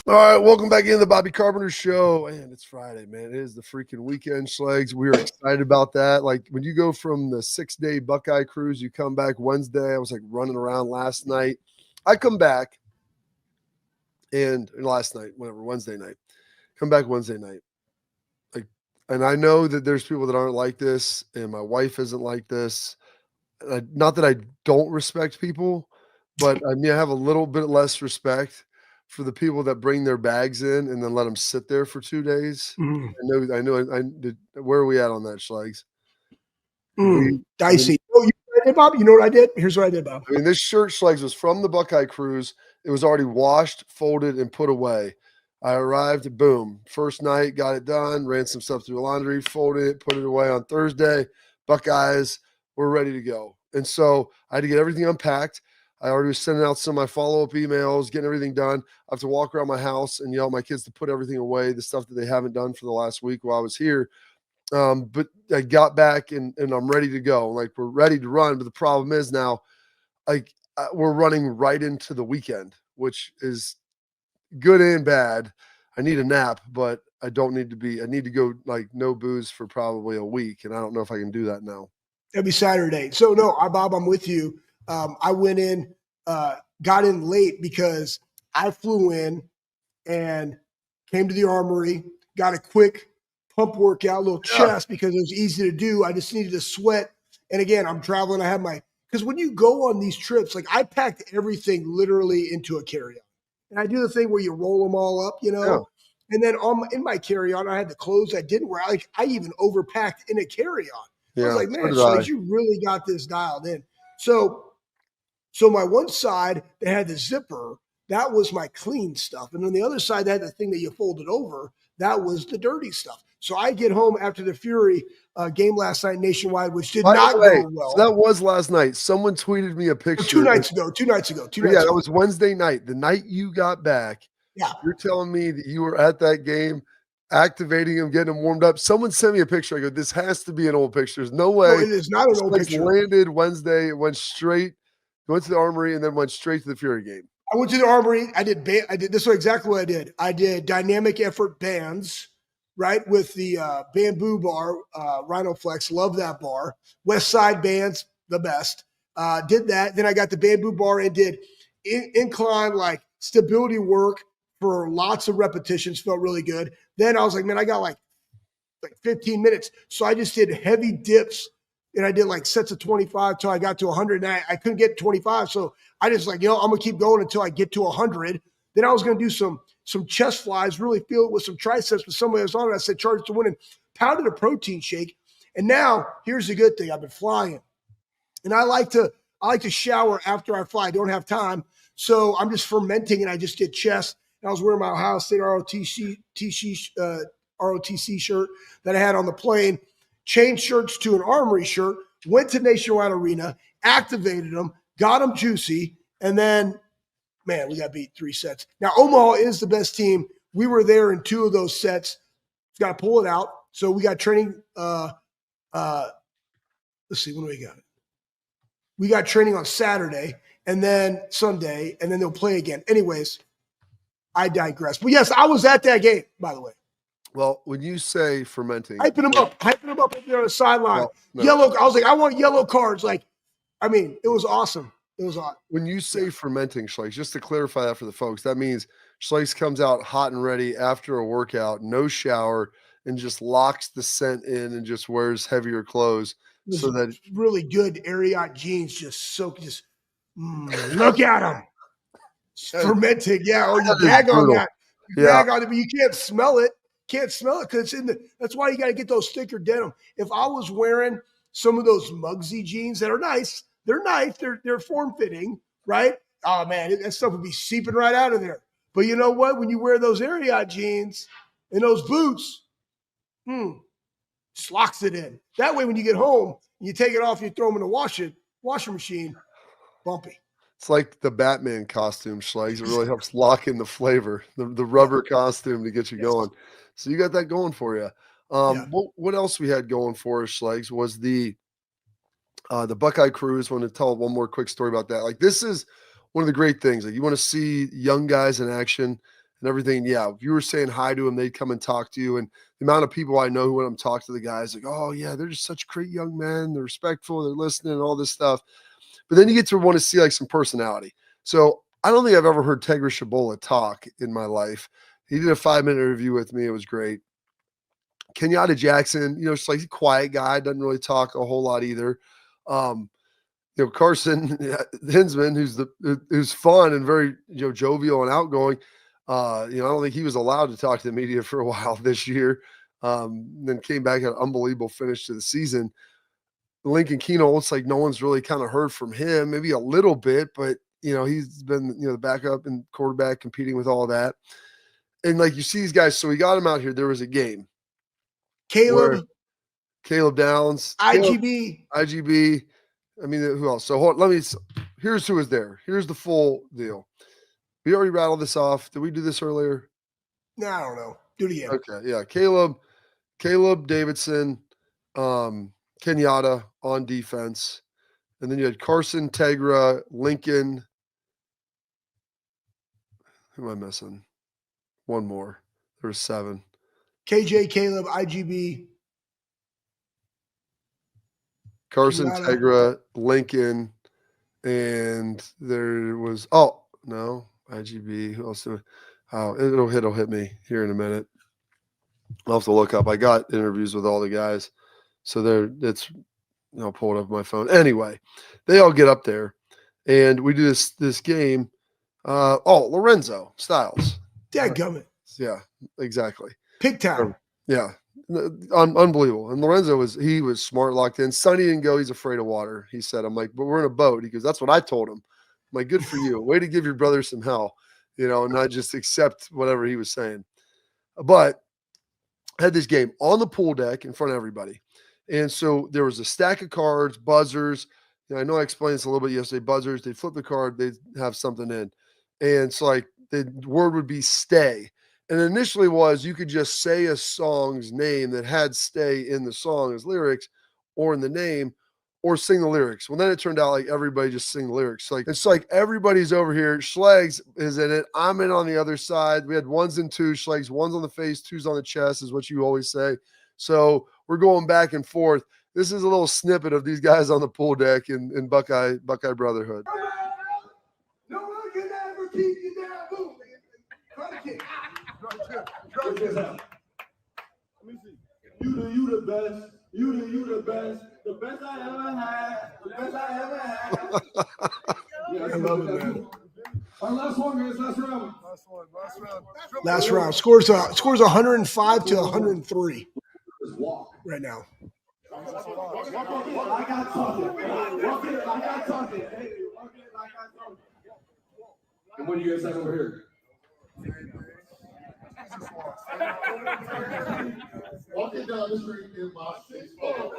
All right, welcome back into the Bobby Carpenter Show. And it's Friday, man. It is the freaking weekend, Schlegs. We are excited about that. Like when you go from the 6-day Buckeye Cruise, you come back Wednesday. I was like running around last night. I come back and last night, whatever, Wednesday night. Come back Wednesday night. Like, and I know that there's people that aren't like this, and my wife isn't like this. Not that I don't respect people, but I mean I have a little bit less respect for the people that bring their bags in and then let them sit there for 2 days. Mm. I know. I did. Where are we at on that, Schlegs? Dicey. Oh, you know what I did, Bob? You know what I did? Here's what I did, Bob. I mean, this shirt, Schlegs, was from the Buckeye Cruise. It was already washed, folded, and put away. I arrived, boom. First night, got it done, ran some stuff through the laundry, folded it, put it away on Thursday. Buckeyes were ready to go. And so I had to get everything unpacked. I already was sending out some of my follow-up emails, getting everything done. I have to walk around my house and yell at my kids to put everything away, the stuff that they haven't done for the last week while I was here. But I got back and I'm ready to go. Like we're ready to run. But the problem is now, like we're running right into the weekend, which is good and bad. I need a nap, but I don't need to be. I need to go like no booze for probably a week, and I don't know if I can do that now. It'll be Saturday. So no, Bob, I'm with you. I went in, got in late because I flew in and came to the Armory, got a quick pump workout, little chest because it was easy to do. I just needed to sweat. And again, I'm traveling. I have because when you go on these trips, like I packed everything literally into a carry-on. And I do the thing where you roll them all up, Yeah. And then in my carry-on, I had the clothes I didn't wear. Like I even overpacked in a carry-on. I was like, man, Schlegs, you really got this dialed in. So my one side that had the zipper, that was my clean stuff. And on the other side, that had the thing that you folded over, that was the dirty stuff. So I get home after the Fury game last night nationwide, which did not go well. So that was last night. Someone tweeted me a picture. 2 nights ago. That was Wednesday night. The night you got back. Yeah. You're telling me that you were at that game, activating him, getting him warmed up. Someone sent me a picture. I go, this has to be an old picture. There's no way. No, it is not an old picture. Landed Wednesday, went to the Armory, and then went straight to the Fury game. I went to the Armory. I did this is exactly what I did. I did dynamic effort bands, right, with the bamboo bar, Rhino Flex. Love that bar. West Side bands, the best. Did that. Then I got the bamboo bar and did incline like stability work for lots of repetitions. Felt really good. Then I was like, man, I got like 15 minutes. So I just did heavy dips. And I did like sets of 25 till I got to 100. And I couldn't get 25. So I just like, I'm going to keep going until I get to 100. Then I was going to do some chest flies, really feel it with some triceps. But somebody was on it. I said, charge to win, and pounded a protein shake. And now here's the good thing. I've been flying. And I like to shower after I fly. I don't have time. So I'm just fermenting, and I just did chest. And I was wearing my Ohio State ROTC shirt that I had on the plane. Changed shirts to an Armory shirt, went to Nationwide Arena, activated them, got them juicy, and then, man, we got beat 3 sets. Now, Omaha is the best team. We were there in 2 of those sets. Got to pull it out. So we got training. Let's see, when do we got it? We got training on Saturday and then Sunday, and then they'll play again. Anyways, I digress. But yes, I was at that game, by the way. Well, when you say fermenting, hyping them up up there on the sideline. Well, no. Yellow. I was like, I want yellow cards. Like, I mean, it was awesome. It was awesome. When you say fermenting, Schleich, just to clarify that for the folks, that means Schleich comes out hot and ready after a workout, no shower, and just locks the scent in and just wears heavier clothes. So that really good Ariat jeans, look at them. Fermenting, yeah. Or you gag on that. Gag on it, but you can't smell it. Can't smell it because it's that's why you got to get those thicker denim. If I was wearing some of those Muggsy jeans that are nice, they're form-fitting, right? Oh, man, that stuff would be seeping right out of there. But you know what? When you wear those Ariat jeans and those boots, just locks it in. That way, when you get home, you take it off, you throw them in the washing machine, bumpy. It's like the Batman costume, Schlegs. It really helps lock in the flavor, the rubber costume to get you going. So you got that going for you. What else we had going for us, Schlegs, was the Buckeye Cruise. I want to tell one more quick story about that. Like, this is one of the great things. Like, you want to see young guys in action. and everything. Yeah, if you were saying hi to them, they'd come and talk to you. And the amount of people I know who when I'm talking to the guys, like, oh yeah, they're just such great young men. They're respectful. They're listening and all this stuff. But then you get to want to see like some personality. So I don't think I've ever heard Tegra Shabola talk in my life. He did a 5-minute interview with me. It was great. Kenyatta Jackson, just like a quiet guy, doesn't really talk a whole lot either. Carson Hinsman, who's fun and very jovial and outgoing. I don't think he was allowed to talk to the media for a while this year. Then came back at an unbelievable finish to the season. Lincoln Keno, it's like no one's really kind of heard from him, maybe a little bit, but he's been the backup and quarterback competing with all that. And like you see these guys, so we got him out here. There was a game. Caleb Downs, IGB. I mean, who else? So here's who was there. Here's the full deal. We already rattled this off. Did we do this earlier? No, I don't know. Do it again. Okay. Yeah. Caleb Davidson, Kenyatta on defense. And then you had Carson, Tegra, Lincoln. Who am I missing? One more. There was 7. KJ, Caleb, IGB. Carson, Tegra, Lincoln, and there was IGB. Who else? It'll hit me here in a minute. I'll have to look up. I got interviews with all the guys, so I'll pull it up on my phone. Anyway, they all get up there, and we do this game. Lorenzo Styles. Dadgummit. Yeah, exactly. Pig town. Yeah. Unbelievable. And Lorenzo was smart, locked in. Sonny didn't go. He's afraid of water. He said, I'm like, but we're in a boat. He goes, that's what I told him. I'm like, good for you. Way to give your brother some hell, and not just accept whatever he was saying. But I had this game on the pool deck in front of everybody. And so there was a stack of cards, buzzers. I know I explained this a little bit yesterday. Buzzers, they'd flip the card, they'd have something in. And so like the word would be stay. And initially you could just say a song's name that had stay in the song as lyrics or in the name or sing the lyrics. Well, then it turned out like everybody just sing the lyrics. Like it's like everybody's over here. Schlegs is in it. I'm in on the other side. We had 1s and 2s. Schlegs, 1's on the face, 2's on the chest is what you always say. So we're going back and forth. This is a little snippet of these guys on the pool deck in Buckeye Brotherhood. No one can ever keep you down. Boom. Drug kick. Let me see. You the best. You the best. The best I ever had. The best I ever had. Yeah, I love it, man. Our last one, guys. Last round. Last round. Scores 105 to 103 right now. I got talking. And what do you guys have over here? Walking down the street in my 6'4".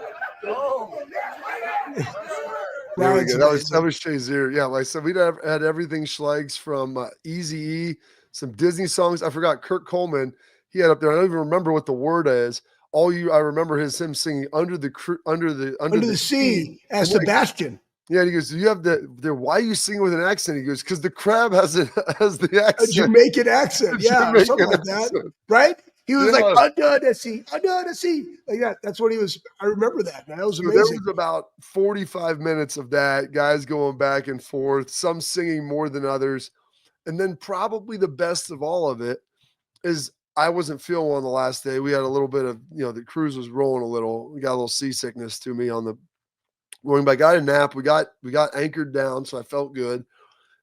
There we go. That was Shazier. Yeah, like I said, we had everything Schlegs from Eazy-E, some Disney songs. I forgot Kurt Coleman. He had up there. I don't even remember what the word is. I remember him singing under the sea as Sebastian. Yeah, and he goes, you have why are you singing with an accent? He goes, because the crab has the accent. A Jamaican accent. Yeah, something like that. Right? He was like, under the sea. Like that. That's what he was. I remember that. Man. That was amazing. There was about 45 minutes of that, guys going back and forth, some singing more than others. And then probably the best of all of it is I wasn't feeling well on the last day. We had a little bit of, the cruise was rolling a little. We got a little seasickness to me on the going by. Got a nap. We got anchored down, so I felt good.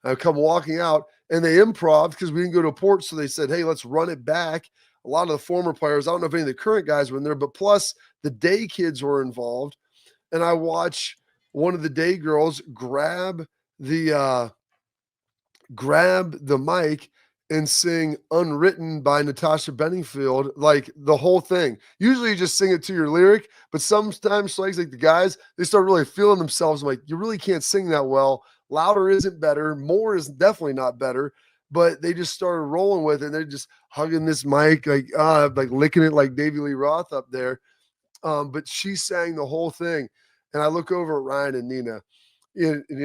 I come walking out, and they improv because we didn't go to a port, so they said, hey, let's run it back. A lot of the former players, I don't know if any of the current guys were in there, but plus the day kids were involved. And I watch one of the day girls grab the mic and sing Unwritten by Natasha Bedingfield, like the whole thing. Usually you just sing it to your lyric, but sometimes like the guys, they start really feeling themselves. I'm like, you really can't sing that well. Louder isn't better. More is definitely not better. But they just started rolling with it. And they're just hugging this mic, like licking it like Davy Lee Roth up there. But she sang the whole thing. And I look over at Ryan and Nina.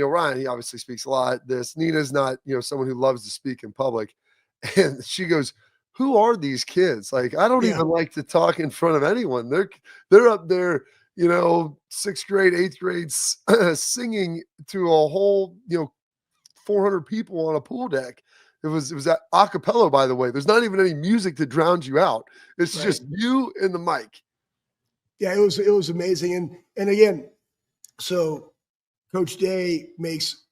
Ryan, he obviously speaks a lot. Nina's not, someone who loves to speak in public. And she goes, "Who are these kids? Like, I don't Yeah. even like to talk in front of anyone. They're up there, 6th grade, 8th grade, singing to a whole, 400 people on a pool deck." It was a cappella, by the way. There's not even any music to drown you out. It's Right. just you and the mic. Yeah. It was amazing. And again, so Coach Day makes,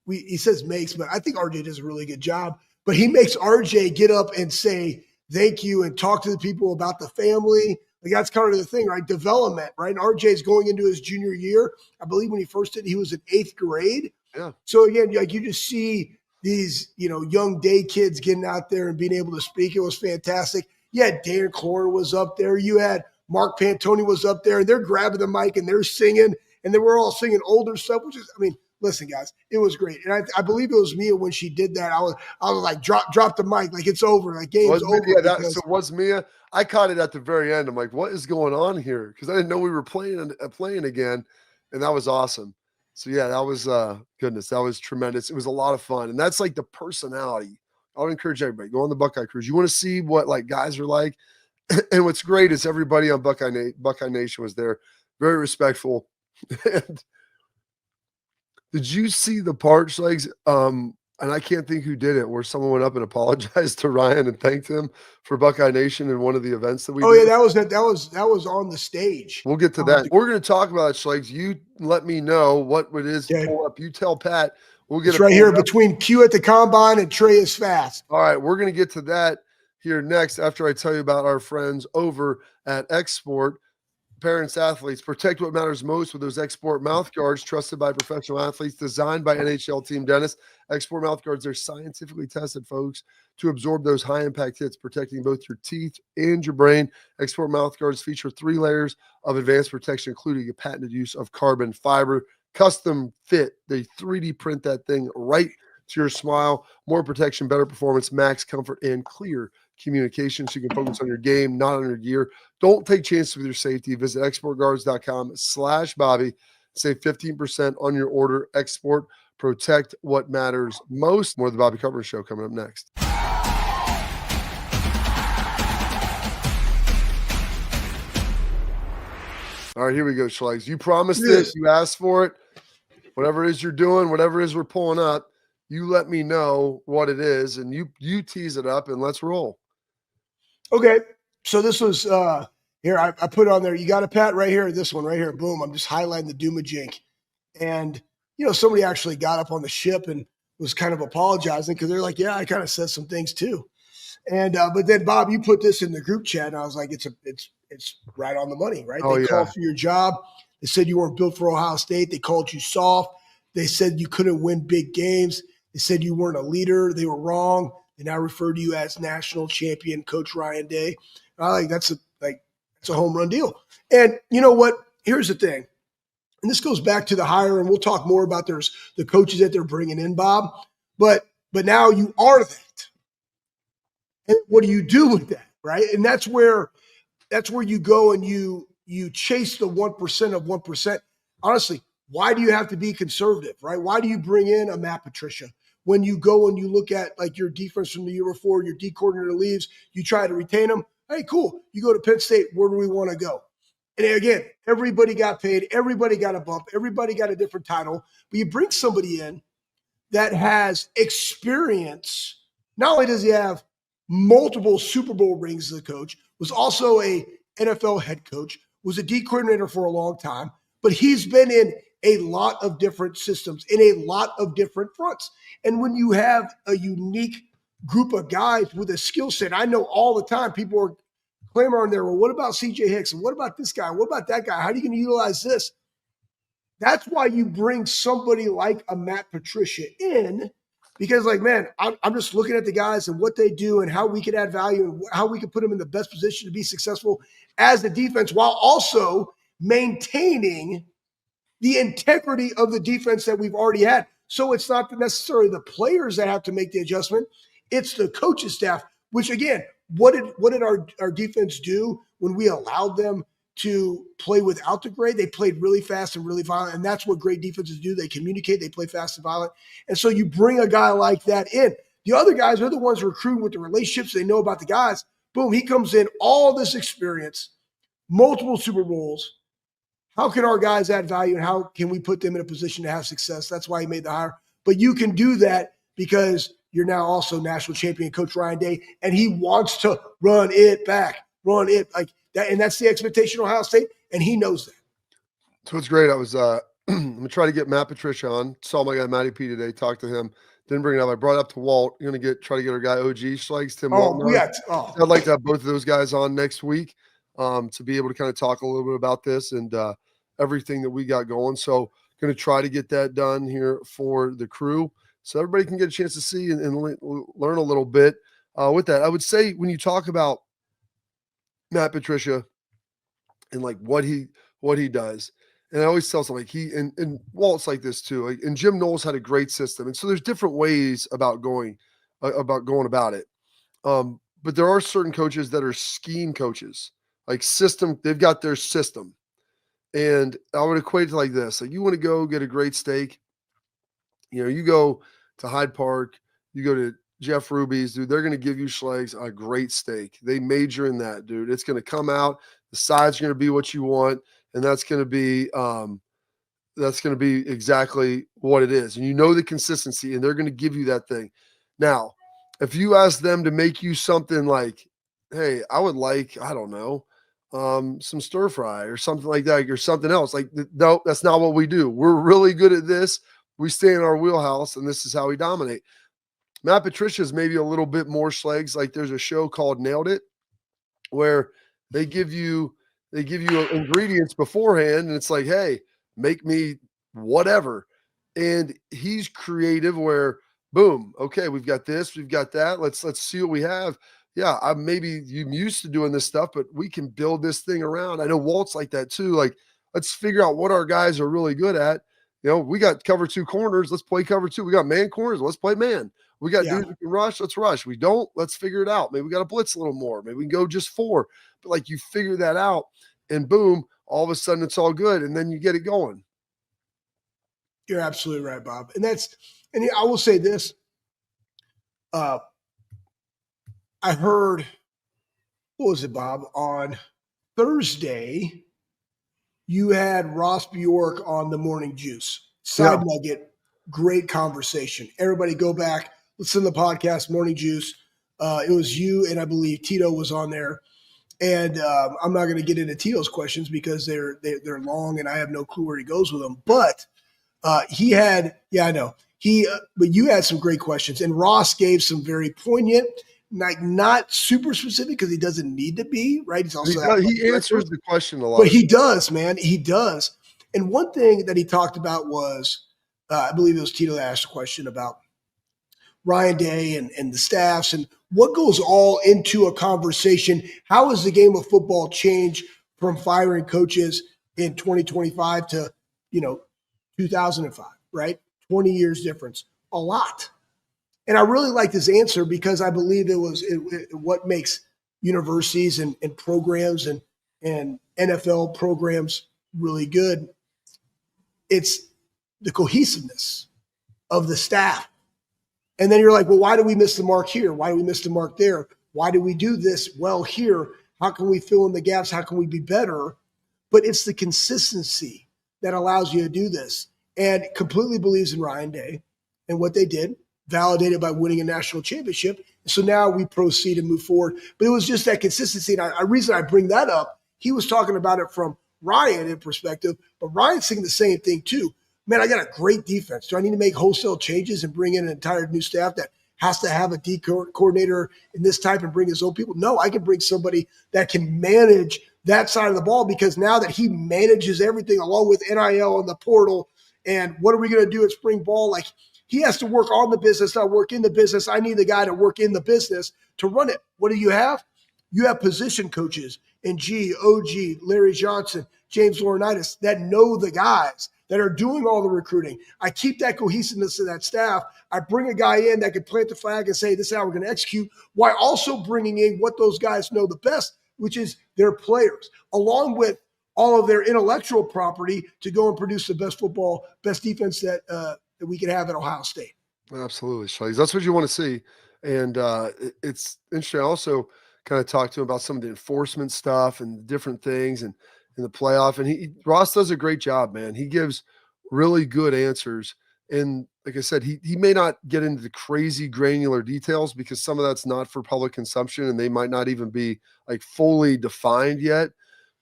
he says makes, but I think RJ does a really good job. But he makes RJ get up and say thank you and talk to the people about the family. Like that's kind of the thing, right? Development, right? And RJ is going into his junior year. I believe when he first did, he was in 8th grade. Yeah. So again, like you just see these, young day kids getting out there and being able to speak. It was fantastic. You had Dan Clore was up there. You had Mark Pantoni was up there, and they're grabbing the mic and they're singing, and they were all singing older stuff, which is, I mean, listen, guys, it was great. And I believe it was Mia when she did that. I was like, drop the mic, like it's over, like game's over. Yeah, Because so was Mia. I caught it at the very end. I'm like, what is going on here? Because I didn't know we were playing again, and that was awesome. So yeah, that was goodness, that was tremendous. It was a lot of fun, and that's like the personality. I would encourage everybody go on the Buckeye Cruise. You want to see what like guys are like, and what's great is everybody on Buckeye Nation was there, very respectful. And did you see the parch legs? And I can't think who did it, where someone went up and apologized to Ryan and thanked him for Buckeye Nation in one of the events that we oh did. yeah, that was on the stage. We'll get to that. We're going to talk about it, Schlegs. You let me know what it is. Okay. Pull up. You tell Pat. We'll get It's it right here up. between Q at the combine and Trey is fast. All right, we're going to get to that here next after I tell you about our friends over at Export. Parents, athletes, protect what matters most with those Export mouth guards trusted by professional athletes, designed by NHL team dentists. Export mouth guards are scientifically tested, folks, to absorb those high-impact hits, protecting both your teeth and your brain. Export mouth guards feature 3 layers of advanced protection, including a patented use of carbon fiber, custom fit. They 3D print that thing right to your smile. More protection, better performance, max comfort, and clear communication, so you can focus on your game, not on your gear. Don't take chances with your safety. Visit exportguards.com/Bobby. Save 15% on your order. Export, protect what matters most. More of the Bobby Carpenter Show coming up next. All right, here we go, Schlegs. You promised this. You asked for it. Whatever it is you're doing, whatever it is we're pulling up, you let me know what it is, and you tease it up, and let's roll. Okay. So this was here. I put on there. You got a Pat right here. This one right here. Boom. I'm just highlighting the Doomajink. And somebody actually got up on the ship and was kind of apologizing because they're like, yeah, I kind of said some things too. And but then Bob, you put this in the group chat, and I was like, it's right on the money, right? Oh, they yeah. called for your job. They said you weren't built for Ohio State. They called you soft. They said you couldn't win big games. They said you weren't a leader. They were wrong. They now refer to you as national champion, Coach Ryan Day. I like that's a home run deal. And you know what? Here's the thing. And this goes back to the hire, and we'll talk more about the coaches that they're bringing in, Bob. But now you are that. And what do you do with that, right? And that's where you go and you chase the 1% of 1%. Honestly, why do you have to be conservative, right? Why do you bring in a Matt Patricia? When you go and you look at like your defense from the year before, your D coordinator leaves, you try to retain them. Hey, cool. You go to Penn State. Where do we want to go? And again, everybody got paid. Everybody got a bump. Everybody got a different title. But you bring somebody in that has experience. Not only does he have multiple Super Bowl rings as a coach, was also a NFL head coach, was a D coordinator for a long time, but he's been in a lot of different systems, in a lot of different fronts. And when you have a unique group of guys with a skill set, I know all the time people are clamoring there, well, what about CJ Hicks? And what about this guy? What about that guy? How are you going to utilize this? That's why you bring somebody like a Matt Patricia in, because like, man, I'm just looking at the guys and what they do and how we could add value and how we could put them in the best position to be successful as the defense while also maintaining the integrity of the defense that we've already had. So it's not necessarily the players that have to make the adjustment. It's the coaching staff, which again, what did our defense do when we allowed them to play without the grade? They played really fast and really violent, and that's what great defenses do. They communicate, they play fast and violent. And so you bring a guy like that in. The other guys are the ones recruiting with the relationships they know about the guys. Boom, he comes in, all this experience, multiple Super Bowls. How can our guys add value and how can we put them in a position to have success? That's why he made the hire. But you can do that because you're now also national champion Coach Ryan Day, and he wants to run it back, run it like that. And that's the expectation of Ohio State, and he knows that. So it's great. I was I'm gonna try to get Matt Patricia on. Saw my guy Matty P today, talked to him. Didn't bring it up. I brought it up to Walt. You're gonna try to get our guy OG Schlegs, Tim Walton. I'd like to have both of those guys on next week to be able to kind of talk a little bit about this and everything that we got going. So going to try to get that done here for the crew so everybody can get a chance to see and learn a little bit with that. I would say when you talk about Matt Patricia and like what he does, and I always tell something like and Walt's like this too. Like, and Jim Knowles had a great system, and so there's different ways about going about it. But there are certain coaches that are scheme coaches, like system. They've got their system, and I would equate it like this: like you want to go get a great steak, you go to Hyde Park, you go to Jeff Ruby's, dude. They're going to give you Schlegs a great steak. They major in that, dude. It's going to come out. The sides are going to be what you want. And that's going to be exactly what it is. And the consistency, and they're going to give you that thing. Now, if you ask them to make you something like, hey, I would like, I don't know, some stir fry or something like that, or something else. Like, no, that's not what we do. We're really good at this. We stay in our wheelhouse, and this is how we dominate. Matt Patricia is maybe a little bit more Schlegs. Like there's a show called Nailed It where they give you ingredients beforehand, and it's like, hey, make me whatever. And he's creative where, boom, okay, we've got this, we've got that. Let's see what we have. Yeah, I'm used to doing this stuff, but we can build this thing around. I know Walt's like that too. Like, let's figure out what our guys are really good at. We got cover two corners. Let's play cover two. We got man corners. Let's play man. We got dudes who can rush. Let's rush. We don't. Let's figure it out. Maybe we got to blitz a little more. Maybe we can go just 4. But like you figure that out, and boom, all of a sudden it's all good, and then you get it going. You're absolutely right, Bob. And I will say this. I heard, what was it, Bob? On Thursday, you had Ross Bjork on the Morning Juice. Side nugget, great conversation. Everybody go back, listen to the podcast, Morning Juice. It was you and I believe Tito was on there. And I'm not going to get into Tito's questions because they're long and I have no clue where he goes with them. But he had, I know. But you had some great questions. And Ross gave some very poignant, like not super specific because he doesn't need to be, right? He's also he answers the question a lot. But he does, man. He does. And one thing that he talked about was, I believe it was Tito that asked a question about Ryan Day and the staffs and what goes all into a conversation. How has the game of football changed from firing coaches in 2025 to, 2005, right? 20 years difference, a lot. And I really like this answer because I believe what makes universities and programs and NFL programs really good. It's the cohesiveness of the staff. And then you're like, well, why do we miss the mark here? Why do we miss the mark there? Why do we do this well here? How can we fill in the gaps? How can we be better? But it's the consistency that allows you to do this. And completely believes in Ryan Day and what they did, validated by winning a national championship. So now we proceed and move forward. But it was just that consistency. And the reason I bring that up, he was talking about it from Ryan in perspective, but Ryan's saying the same thing too. Man, I got a great defense. Do I need to make wholesale changes and bring in an entire new staff that has to have a D coordinator in this type and bring his own people? No, I can bring somebody that can manage that side of the ball because now that he manages everything along with NIL and the portal and what are we going to do at spring ball? Like he has to work on the business, not work in the business. I need the guy to work in the business to run it. What do you have? You have position coaches in OG, Larry Johnson, James Laurinaitis that know the guys that are doing all the recruiting. I keep that cohesiveness to that staff. I bring a guy in that can plant the flag and say, this is how we're going to execute, while also bringing in what those guys know the best, which is their players, along with all of their intellectual property to go and produce the best football, best defense that we can have at Ohio State. Absolutely, Shaggy. That's what you want to see. And it's interesting. I also kind of talked to him about some of the enforcement stuff and different things and in the playoff. And Ross does a great job, man. He gives really good answers. And like I said, he may not get into the crazy granular details because some of that's not for public consumption and they might not even be like fully defined yet.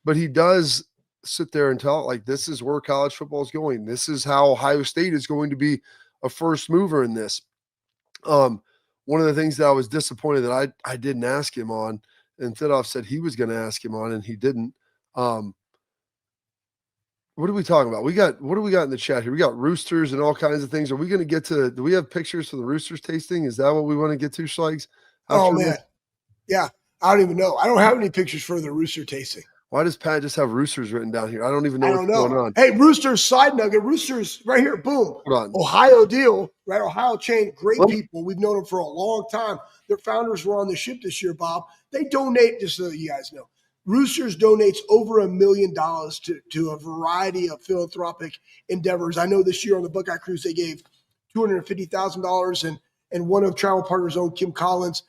But he does sit there and tell like this is where college football is going. This is how Ohio State is going to be a first mover in this. One of the things that I was disappointed that I didn't ask him on, and Thidoff said he was going to ask him on, and he didn't. What are we talking about? What do we got in the chat here? We got roosters and all kinds of things. Are we going to get to? Do we have pictures for the roosters tasting? Is that what we want to get to, Schlegs? Oh man, yeah. I don't even know. I don't have any pictures for the rooster tasting. Why does Pat just have roosters written down here? I don't even know what's going on. Hey, roosters side nugget. Roosters right here. Boom. Hold on. Ohio deal. Right. Ohio chain. Great people. We've known them for a long time. Their founders were on the ship this year, Bob. They donate, just so you guys know. Roosters donates over $1 million to a variety of philanthropic endeavors. I know this year on the Buckeye Cruise they gave $250,000, and one of Travel Partners' own Kim Collins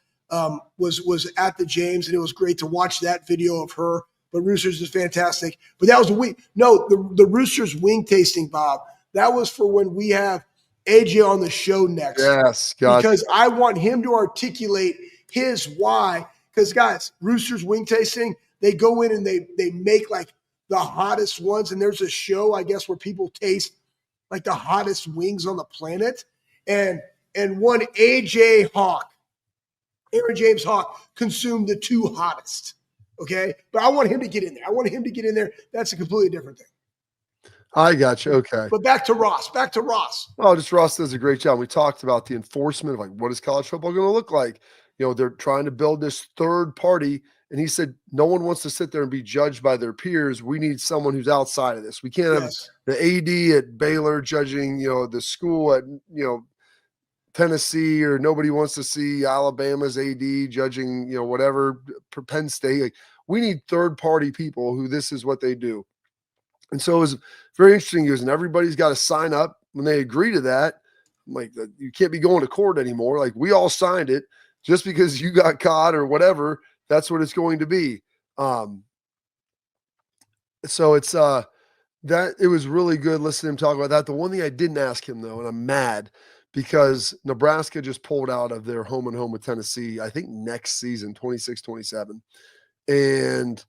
was at the James, and it was great to watch that video of her. But Roosters is fantastic. But that was the wing. No, the Roosters wing tasting, Bob. That was for when we have AJ on the show next. Yes, gotcha. Because I want him to articulate his why. Because guys, Roosters wing tasting, they go in and they make like the hottest ones. And there's a show, I guess, where people taste like the hottest wings on the planet. And one AJ Hawk, Aaron James Hawk, consumed the two hottest. Okay. But I want him to get in there. That's a completely different thing. I got you. Okay. But back to Ross. Oh, just Ross does a great job. We talked about the enforcement of like, what is college football going to look like? You know, they're trying to build this third party. And he said, no one wants to sit there and be judged by their peers. We need someone who's outside of this. We can't have the AD at Baylor judging, you know, the school at, you know, Tennessee, or nobody wants to see Alabama's AD judging, you know, whatever, Penn State. Like, we need third-party people who this is what they do. And so it was very interesting. And everybody's got to sign up when they agree to that. I'm like, you can't be going to court anymore. Like, we all signed it. Just because you got caught or whatever, that's what it's going to be. So it's that it was really good listening to him talk about that. The one thing I didn't ask him though, and I'm mad, because Nebraska just pulled out of their home and home with Tennessee, I think next season, 26-27. And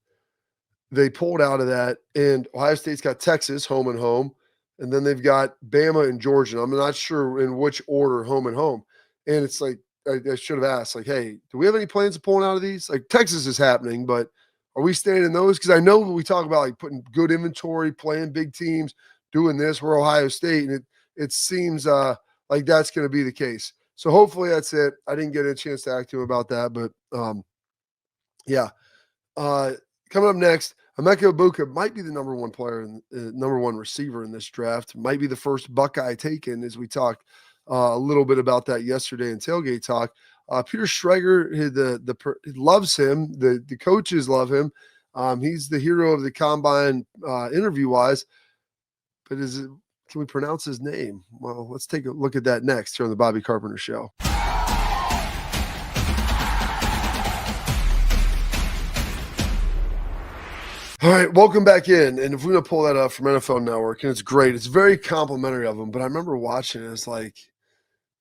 they pulled out of that. And Ohio State's got Texas, home and home. And then they've got Bama and Georgia. I'm not sure in which order, home and home. And it's like, I should have asked, like, hey, do we have any plans of pulling out of these? Like, Texas is happening, but are we staying in those? Because I know we talk about like putting good inventory, playing big teams, doing this. We're Ohio State, and it seems like that's going to be the case. So hopefully that's it. I didn't get a chance to ask to him about that, but yeah. Coming up next, Emeka Ibuka might be the number one player and number one receiver in this draft. Might be the first Buckeye taken, as we talked a little bit about that yesterday in Tailgate Talk. Peter Schrager, he loves him. The coaches love him. He's the hero of the combine interview-wise. But can we pronounce his name? Well, let's take a look at that next here on the Bobby Carpenter Show. All right, welcome back in. And if we're going to pull that up from NFL Network, and it's great. It's very complimentary of them. But I remember watching it. It's like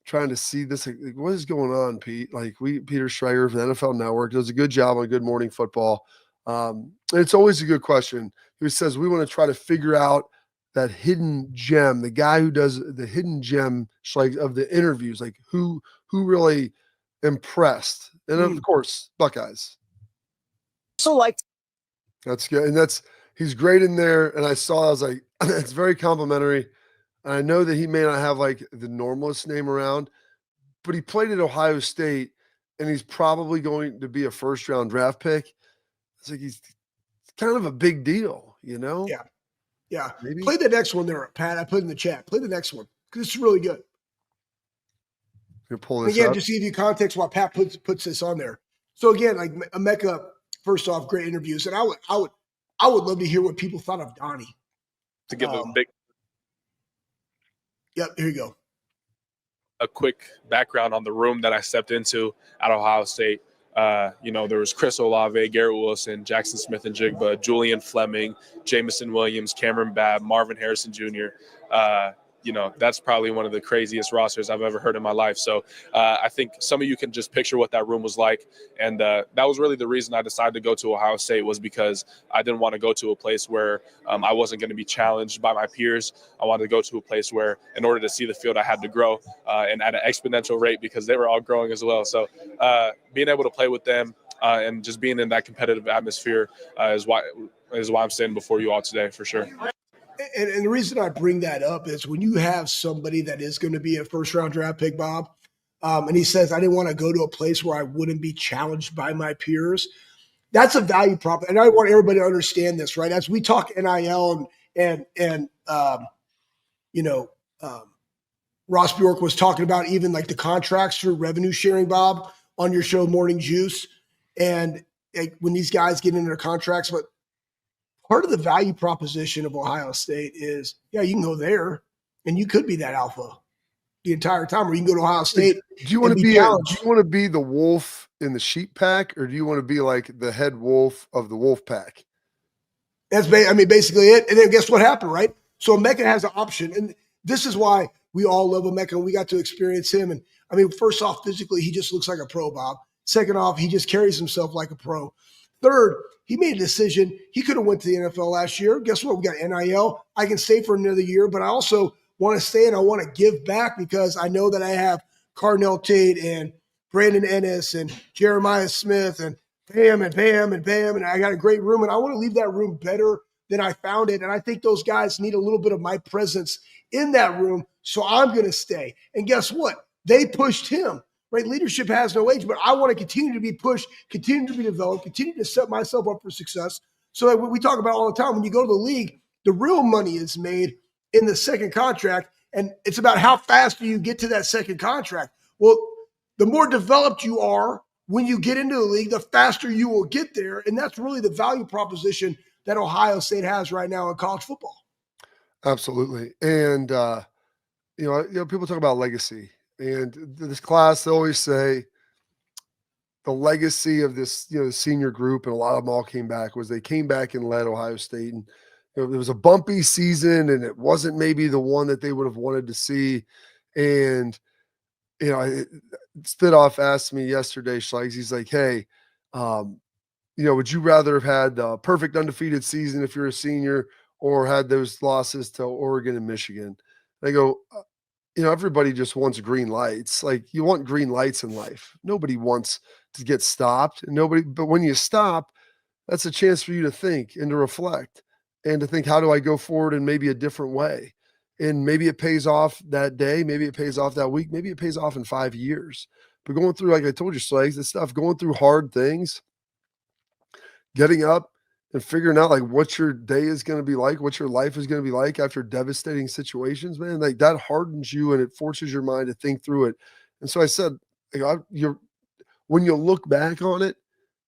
trying to see this. Like, what is going on, Pete? Like, Peter Schrager from the NFL Network does a good job on Good Morning Football. And it's always a good question. He says, we want to try to figure out that hidden gem, the guy who does the hidden gem like of the interviews, like who really impressed. And of course, Buckeyes. So like, that's good. And he's great in there. And I was like, it's very complimentary. And I know that he may not have like the normalest name around, but he played at Ohio State and he's probably going to be a first round draft pick. It's like, he's kind of a big deal, you know? Yeah. Yeah. Maybe. Play the next one there, Pat. I put in the chat. Play the next one because it's really good. You're pulling this again, up. just to give you context why Pat puts this on there. So again, like Emeka, first off, great interviews. And I would love to hear what people thought of Donnie. To give a big. Yep, here you go. a quick background on the room that I stepped into at Ohio State. There was Chris Olave, Garrett Wilson, Jackson Smith and Jigba, Julian Fleming, Jamison Williams, Cameron Babb, Marvin Harrison Jr. That's probably one of the craziest rosters I've ever heard in my life. So I think some of you can just picture what that room was like. And that was really the reason I decided to go to Ohio State, was because I didn't want to go to a place where I wasn't going to be challenged by my peers. I wanted to go to a place where, in order to see the field, I had to grow and at an exponential rate, because they were all growing as well. So being able to play with them and just being in that competitive atmosphere is why I'm standing before you all today, for sure. And the reason I bring that up is when you have somebody that is going to be a first-round draft pick, Bob, and he says, I didn't want to go to a place where I wouldn't be challenged by my peers. That's a value prop. And I want everybody to understand this, right? As we talk NIL and Ross Bjork was talking about even like the contracts through revenue sharing, Bob, on your show, Morning Juice. And when these guys get into their contracts, but part of the value proposition of Ohio State is, yeah, you can go there and you could be that alpha the entire time, or you can go to Ohio State. Do you want to be the wolf in the sheep pack, or do you want to be like the head wolf of the wolf pack? That's basically it. And then guess what happened, right? So Emeka has an option, and this is why we all love Emeka, and we got to experience him. And first off, physically, he just looks like a pro, Bob. Second off, he just carries himself like a pro. Third, he made a decision. He could have went to the NFL last year. Guess what? We got NIL. I can stay for another year, but I also want to stay and I want to give back, because I know that I have Carnell Tate and Brandon Ennis and Jeremiah Smith and Bam and Bam and Bam, and I got a great room, and I want to leave that room better than I found it. And I think those guys need a little bit of my presence in that room, so I'm going to stay. And guess what? They pushed him. Right? Leadership has no age, but I want to continue to be pushed, continue to be developed, continue to set myself up for success. So that we talk about all the time, when you go to the league, the real money is made in the second contract, and it's about how fast do you get to that second contract. Well, the more developed you are when you get into the league, the faster you will get there, and that's really the value proposition that Ohio State has right now in college football. Absolutely. And people talk about legacy. And this class, they always say the legacy of this, the senior group, and a lot of them all came back, was they came back and led Ohio State. And it was a bumpy season, and it wasn't maybe the one that they would have wanted to see. And, Spidoff asked me yesterday, Schleiks, he's like, hey, would you rather have had the perfect undefeated season if you're a senior, or had those losses to Oregon and Michigan? And I go, everybody just wants green lights. Like, you want green lights in life. Nobody wants to get stopped. But when you stop, that's a chance for you to think and to reflect and to think, how do I go forward in maybe a different way? And maybe it pays off that day. Maybe it pays off that week. Maybe it pays off in 5 years. But going through, like I told you, Slags, this stuff, going through hard things, getting up and figuring out like what your day is going to be like, what your life is going to be like after devastating situations, man, like that hardens you and it forces your mind to think through it. And so I said, when you look back on it,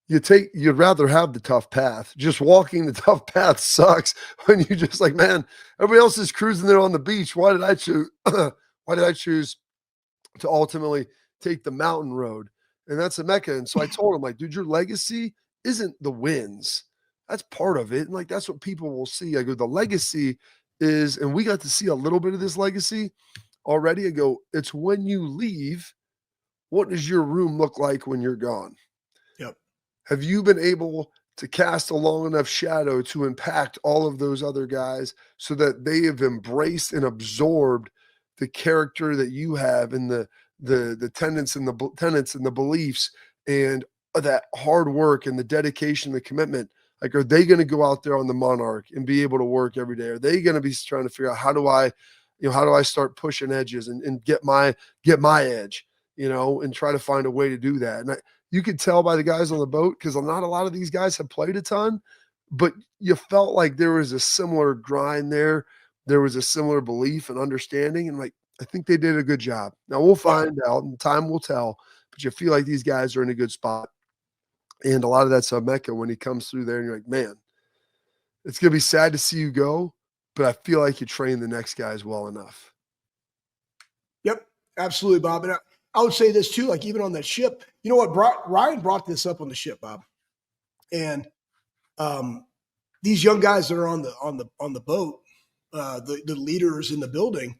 you'd rather have the tough path. Just walking the tough path sucks when you just like, man, everybody else is cruising there on the beach. Why did I choose? Why did I choose to ultimately take the mountain road? And that's Emeka. And so I told him, like, dude, your legacy isn't the wins. That's part of it. And like, that's what people will see. I go, the legacy is, and we got to see a little bit of this legacy already. I go, it's when you leave, what does your room look like when you're gone? Yep. Have you been able to cast a long enough shadow to impact all of those other guys so that they have embraced and absorbed the character that you have and the tenets and the beliefs and that hard work and the dedication, the commitment? Like, are they going to go out there on the Monarch and be able to work every day? Are they going to be trying to figure out how do I start pushing edges and get my edge, and try to find a way to do that? And you could tell by the guys on the boat, because not a lot of these guys have played a ton, but you felt like there was a similar grind there. There was a similar belief and understanding. And like, I think they did a good job. Now we'll find out and time will tell, but you feel like these guys are in a good spot. And a lot of that's Emeka when he comes through there and you're like, man, it's going to be sad to see you go, but I feel like you train the next guys well enough. Yep. Absolutely, Bob. And I would say this too, like even on that ship, you know what? Ryan brought this up on the ship, Bob. And these young guys that are on the boat, the leaders in the building,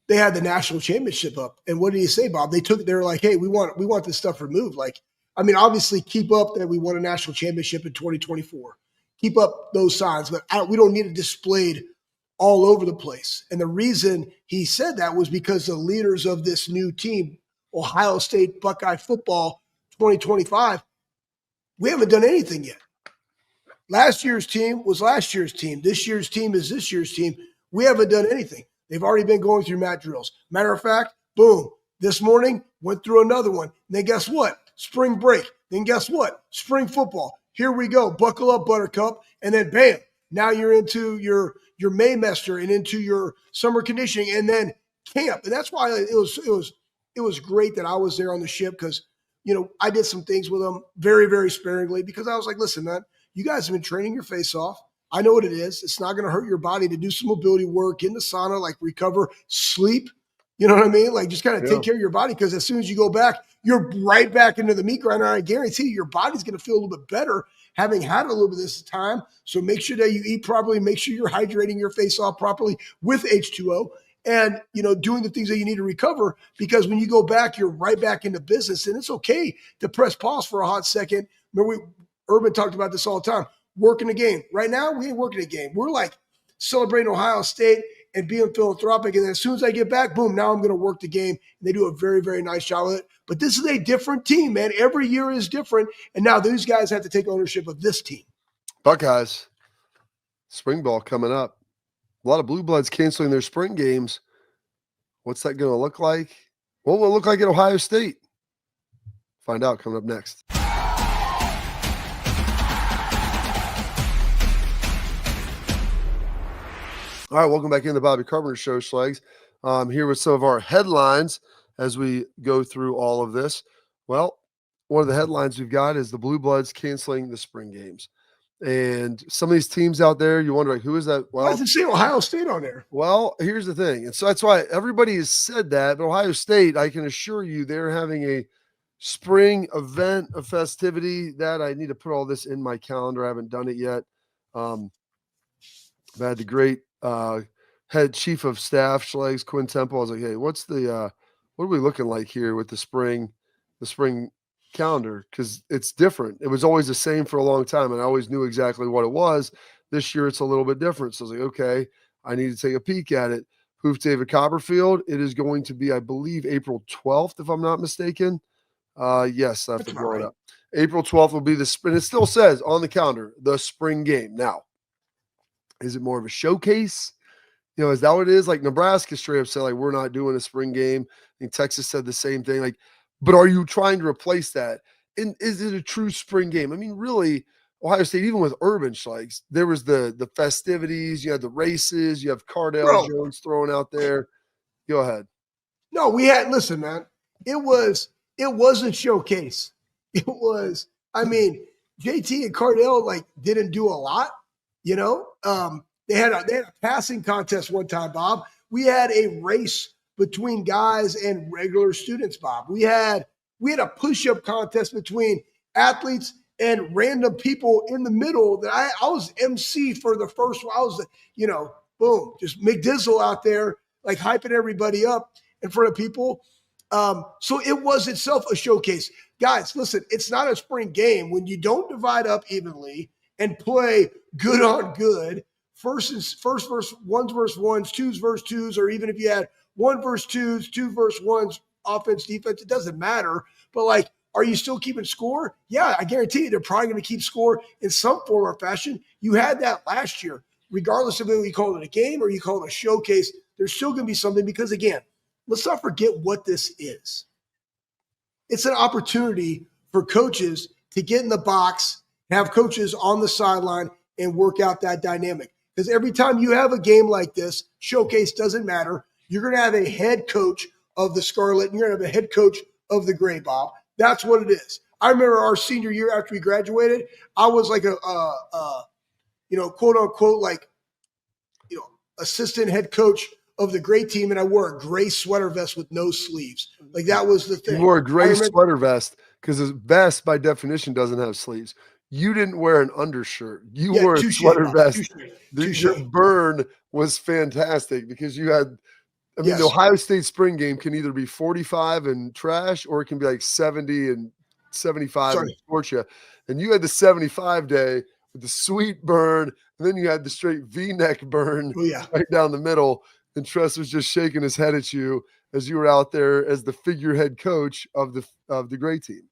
they had the national championship up. And what did he say, Bob? They're like, hey, we want this stuff removed. Like, I mean, obviously keep up that we won a national championship in 2024. Keep up those signs, but we don't need it displayed all over the place. And the reason he said that was because the leaders of this new team, Ohio State Buckeye football 2025, we haven't done anything yet. Last year's team was last year's team. This year's team is this year's team. We haven't done anything. They've already been going through mat drills. Matter of fact, boom, this morning went through another one. And then guess what? Spring break. Then guess what? Spring football. Here we go. Buckle up, Buttercup. And then bam, now you're into your Maymester and into your summer conditioning and then camp. And that's why it was great that I was there on the ship because, you know, I did some things with them very, very sparingly because I was like, listen, man, you guys have been training your face off. I know what it is. It's not going to hurt your body to do some mobility work, get in the sauna, like recover, sleep. You know what I mean? Like just kind of take care of your body because as soon as you go back, you're right back into the meat grinder. I guarantee you, your body's going to feel a little bit better having had a little bit of this time. So make sure that you eat properly. Make sure you're hydrating your face off properly with H2O and, you know, doing the things that you need to recover because when you go back, you're right back into business. And it's okay to press pause for a hot second. Remember, Urban talked about this all the time. Working the game. Right now, we ain't working the game. We're like celebrating Ohio State and being philanthropic. And then as soon as I get back, boom, now I'm going to work the game. And they do a very, very nice job with it. But this is a different team, man. Every year is different. And now these guys have to take ownership of this team. Buckeyes, spring ball coming up. A lot of blue bloods canceling their spring games. What's that going to look like? What will it look like at Ohio State? Find out coming up next. All right, welcome back in the Bobby Carpenter Show, Schlegs. Here with some of our headlines as we go through all of this. Well, one of the headlines we've got is the Blue Bloods canceling the spring games. And some of these teams out there, you wonder, like, who is that? Well, Why does it say Ohio State on there? Well, here's the thing. And so that's why everybody has said that. But Ohio State, I can assure you, they're having a spring event, a festivity that I need to put all this in my calendar. I haven't done it yet. I had the great head chief of staff, Schlegs, Quinn Temple. I was like, hey, what are we looking like here with the spring calendar? Because it's different. It was always the same for a long time, and I always knew exactly what it was. This year, it's a little bit different. So I was like, okay, I need to take a peek at it. Hoof David Copperfield. It is going to be, I believe, April 12th, if I'm not mistaken. Yes, I have to blow it up. April 12th will be the spring. It still says on the calendar, the spring game. Now, is it more of a showcase? You know, is that what it is? Like Nebraska straight up said, like, we're not doing a spring game. I think Texas said the same thing. Like, but are you trying to replace that? And is it a true spring game? I mean, really, Ohio State, even with Urban, like, there was the festivities, you had the races, you have Cardale Jones throwing out there. Go ahead. No, listen, man, it wasn't showcase. It was, I mean, JT and Cardale, like, didn't do a lot, you know? They had a passing contest one time, Bob. We had a race between guys and regular students, Bob. We had a push-up contest between athletes and random people in the middle that I was MC for the first one. I was, you know, boom, just McDizzle out there, like hyping everybody up in front of people. So it was itself a showcase. Guys, listen, it's not a spring game. When you don't divide up evenly and play good on good, first versus ones, twos versus twos, or even if you had 1 versus 2s, 2 versus 1s, offense, defense, it doesn't matter. But, like, are you still keeping score? Yeah, I guarantee you they're probably going to keep score in some form or fashion. You had that last year. Regardless of whether you call it a game or you call it a showcase, there's still going to be something because, again, let's not forget what this is. It's an opportunity for coaches to get in the box, have coaches on the sideline, and work out that dynamic. Because every time you have a game like this, showcase doesn't matter. You're going to have a head coach of the Scarlet, and you're going to have a head coach of the Gray, Bob. That's what it is. I remember our senior year after we graduated, I was like a quote unquote, like, assistant head coach of the great team, and I wore a gray sweater vest with no sleeves. Like that was the thing. You wore a gray sweater vest because a vest by definition doesn't have sleeves. You didn't wear an undershirt. You wore a sweater vest. Your burn was fantastic because you had – I mean, the Ohio State spring game can either be 45 and trash or it can be like 70 and 75 and torch you. And you had the 75 day with the sweet burn, and then you had the straight V-neck burn right down the middle. And Tress was just shaking his head at you as you were out there as the figurehead coach of the great team.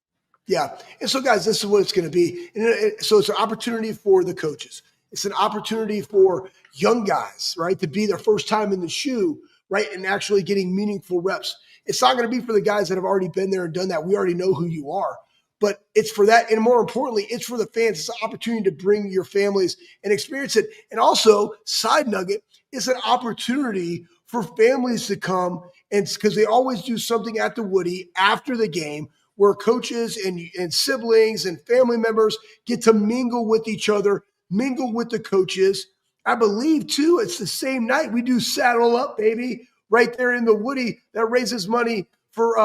Yeah. And so, guys, this is what it's going to be. And so it's an opportunity for the coaches. It's an opportunity for young guys, right, to be their first time in the shoe, right, and actually getting meaningful reps. It's not going to be for the guys that have already been there and done that. We already know who you are. But it's for that, and more importantly, it's for the fans. It's an opportunity to bring your families and experience it. And also, side nugget, it's an opportunity for families to come, and because they always do something at the Woody after the game where coaches and siblings and family members get to mingle with each other, mingle with the coaches. I believe, too, it's the same night we do Saddle Up, baby, right there in the Woody that raises money for,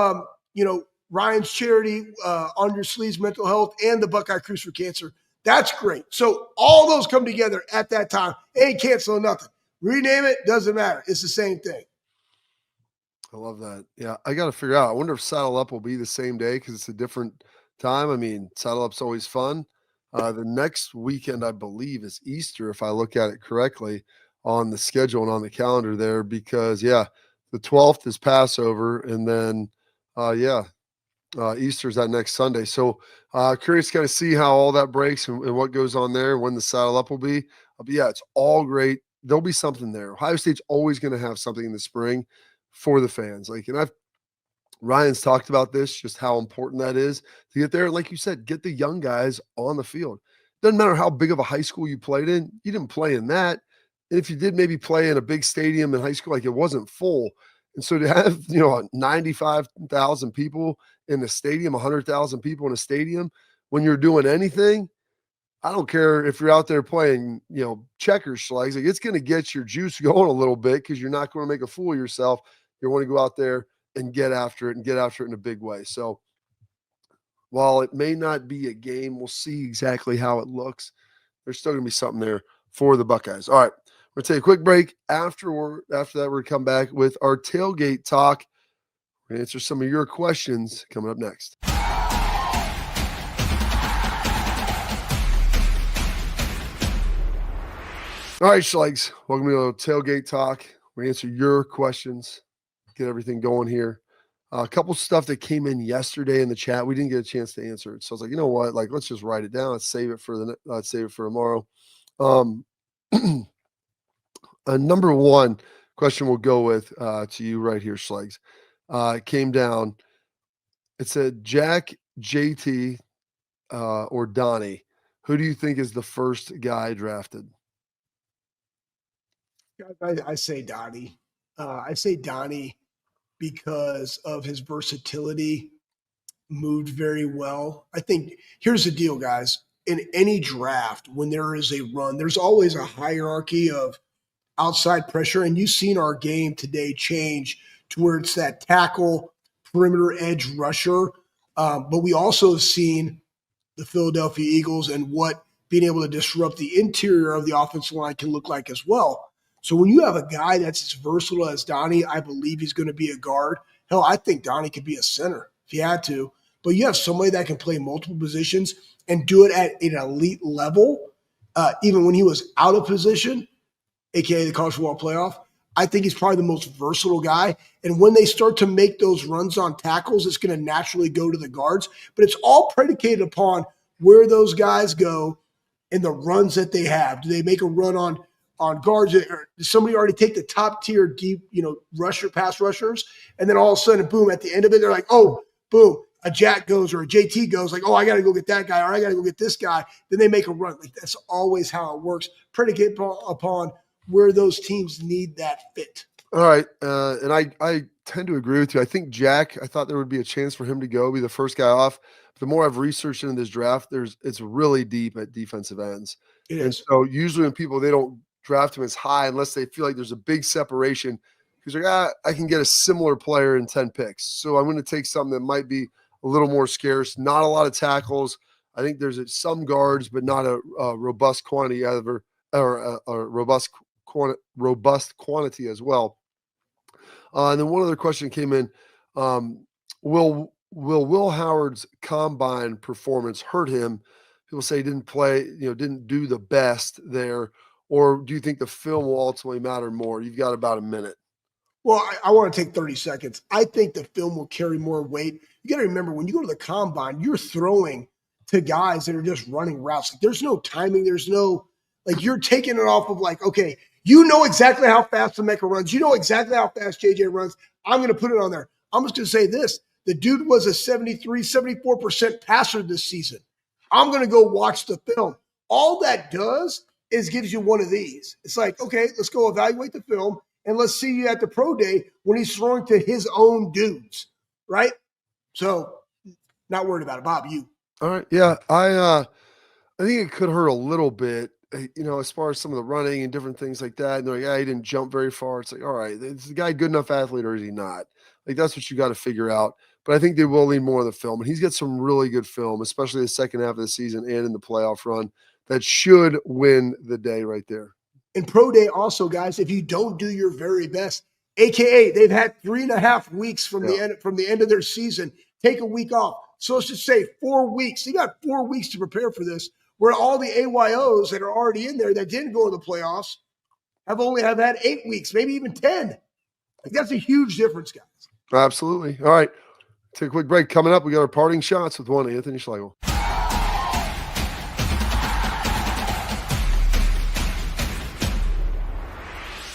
Ryan's charity, On Your Sleeves Mental Health, and the Buckeye Cruise for Cancer. That's great. So all those come together at that time. Ain't canceling nothing. Rename it, doesn't matter. It's the same thing. I love that. Yeah, I got to figure out. I wonder if Saddle Up will be the same day because it's a different time. I mean, Saddle Up's always fun. The next weekend, I believe, is Easter, if I look at it correctly on the schedule and on the calendar there, because, the 12th is Passover, and then, Easter's that next Sunday. So curious to kind of see how all that breaks and what goes on there, when the Saddle Up will be. But it's all great. There'll be something there. Ohio State's always going to have something in the spring for the fans. Ryan's talked about this, just how important that is to get there. And like you said, get the young guys on the field. Doesn't matter how big of a high school you played in. You didn't play in that. And if you did maybe play in a big stadium in high school, like it wasn't full. And so to have, 95,000 people in a stadium, 100,000 people in a stadium, when you're doing anything, I don't care if you're out there playing, checkers, Schlegs, like it's going to get your juice going a little bit because you're not going to make a fool of yourself. You want to go out there and get after it in a big way. So while it may not be a game, we'll see exactly how it looks. There's still going to be something there for the Buckeyes. All right, we're going to take a quick break. After that, we're going to come back with our tailgate talk. We're going to answer some of your questions coming up next. All right, Schlegs, welcome to Tailgate Talk. We answer your questions, get everything going here. A couple stuff that came in yesterday in the chat, we didn't get a chance to answer it. So I was like, you know what? Let's just write it down. Let's save it for tomorrow. Number one question we'll go with to you right here, Schlegs. It came down. It said Jack, JT, or Donnie. Who do you think is the first guy drafted? I say Donnie. I say Donnie because of his versatility, moved very well. I think here's the deal, guys. In any draft, when there is a run, there's always a hierarchy of outside pressure. And you've seen our game today change to where it's that tackle, perimeter edge rusher. But we also have seen the Philadelphia Eagles and what being able to disrupt the interior of the offensive line can look like as well. So when you have a guy that's as versatile as Donnie, I believe he's going to be a guard. Hell, I think Donnie could be a center if he had to. But you have somebody that can play multiple positions and do it at an elite level, even when he was out of position, aka the college football playoff. I think he's probably the most versatile guy. And when they start to make those runs on tackles, it's going to naturally go to the guards. But it's all predicated upon where those guys go and the runs that they have. Do they make a run on guards, or does somebody already take the top tier deep, pass rushers, and then all of a sudden, boom, at the end of it, they're like, oh, boom, a Jack goes or a JT goes, like, oh, I got to go get that guy, or I got to go get this guy. Then they make a run. Like that's always how it works, predicated upon where those teams need that fit. All right, and I tend to agree with you. I think Jack, I thought there would be a chance for him to be the first guy off. The more I've researched into this draft, it's really deep at defensive ends. And so usually when people, they don't draft him as high unless they feel like there's a big separation He's like, I can get a similar player in 10 picks. So I'm going to take something that might be a little more scarce, not a lot of tackles. I think there's some guards, but not a robust quantity ever, or a robust quantity as well. And then one other question came in: Will Howard's combine performance hurt him? People say he didn't play, didn't do the best there, or do you think the film will ultimately matter more? You've got about a minute. Well, I want to take 30 seconds. I think the film will carry more weight. You got to remember, when you go to the combine, you're throwing to guys that are just running routes. Like, there's no timing. There's no, you're taking it off of okay, you know exactly how fast the Mecca runs. You know exactly how fast JJ runs. I'm going to put it on there. I'm just going to say this. The dude was a 74% passer this season. I'm going to go watch the film. All that does is gives you one of these. It's like, okay, let's go evaluate the film. And let's see you at the pro day when he's throwing to his own dudes, right? So, not worried about it. Bob, you. All right. Yeah, I think it could hurt a little bit, as far as some of the running and different things like that. And they're like, he didn't jump very far. It's like, all right, is the guy a good enough athlete or is he not? That's what you got to figure out. But I think they will lean more on the film. And he's got some really good film, especially the second half of the season and in the playoff run, that should win the day right there. In pro day also, guys, if you don't do your very best, AKA they've had 3.5 weeks from the end of their season, take a week off. So let's just say 4 weeks. You got 4 weeks to prepare for this, where all the AYOs that are already in there that didn't go to the playoffs have had 8 weeks, maybe even 10. That's a huge difference, guys. Absolutely. All right. Take a quick break. Coming up, we got our parting shots with one Anthony Schlegel.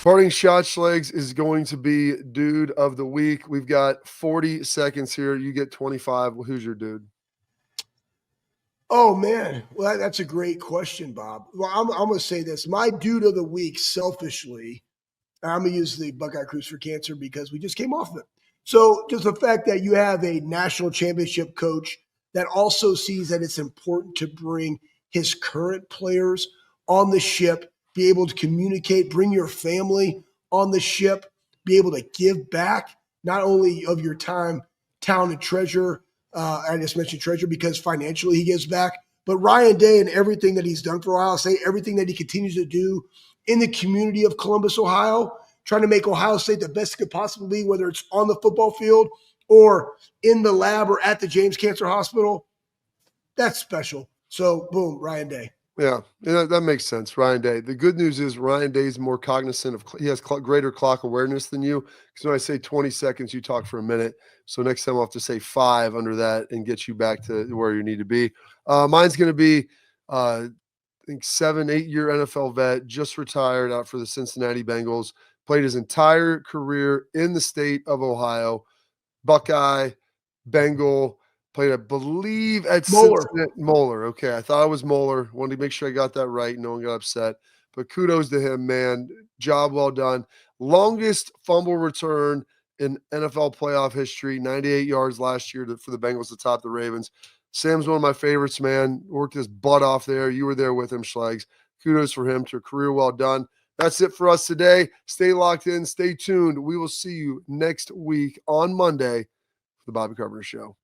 Parting shot, Schlegs, is going to be dude of the week. We've got 40 seconds here. You get 25. Well, who's your dude? Oh, man. Well, that's a great question, Bob. Well, I'm going to say this. My dude of the week, selfishly, I'm going to use the Buckeye Cruise for Cancer because we just came off of it. So just the fact that you have a national championship coach that also sees that it's important to bring his current players on the ship, be able to communicate, bring your family on the ship, be able to give back, not only of your time, talent, and treasure. I just mentioned treasure because financially he gives back, but Ryan Day and everything that he's done for Ohio State, everything that he continues to do in the community of Columbus, Ohio, trying to make Ohio State the best it could possibly be, whether it's on the football field or in the lab or at the James Cancer Hospital. That's special. So, boom, Ryan Day. Yeah, that makes sense. Ryan Day. The good news is Ryan Day is more cognizant of, he has greater clock awareness than you. Because when I say 20 seconds, you talk for a minute. So next time I'll have to say 5 under that and get you back to where you need to be. Mine's going to be, I think 7-8 year NFL vet, just retired out for the Cincinnati Bengals, played his entire career in the state of Ohio, Buckeye, Bengal, played, I believe, at Moeller. Okay, I thought it was Moeller. Wanted to make sure I got that right. No one got upset. But kudos to him, man. Job well done. Longest fumble return in NFL playoff history, 98 yards last year for the Bengals to top the Ravens. Sam's one of my favorites, man. Worked his butt off there. You were there with him, Schlegs. Kudos for him to a career well done. That's it for us today. Stay locked in. Stay tuned. We will see you next week on Monday for the Bobby Carpenter Show.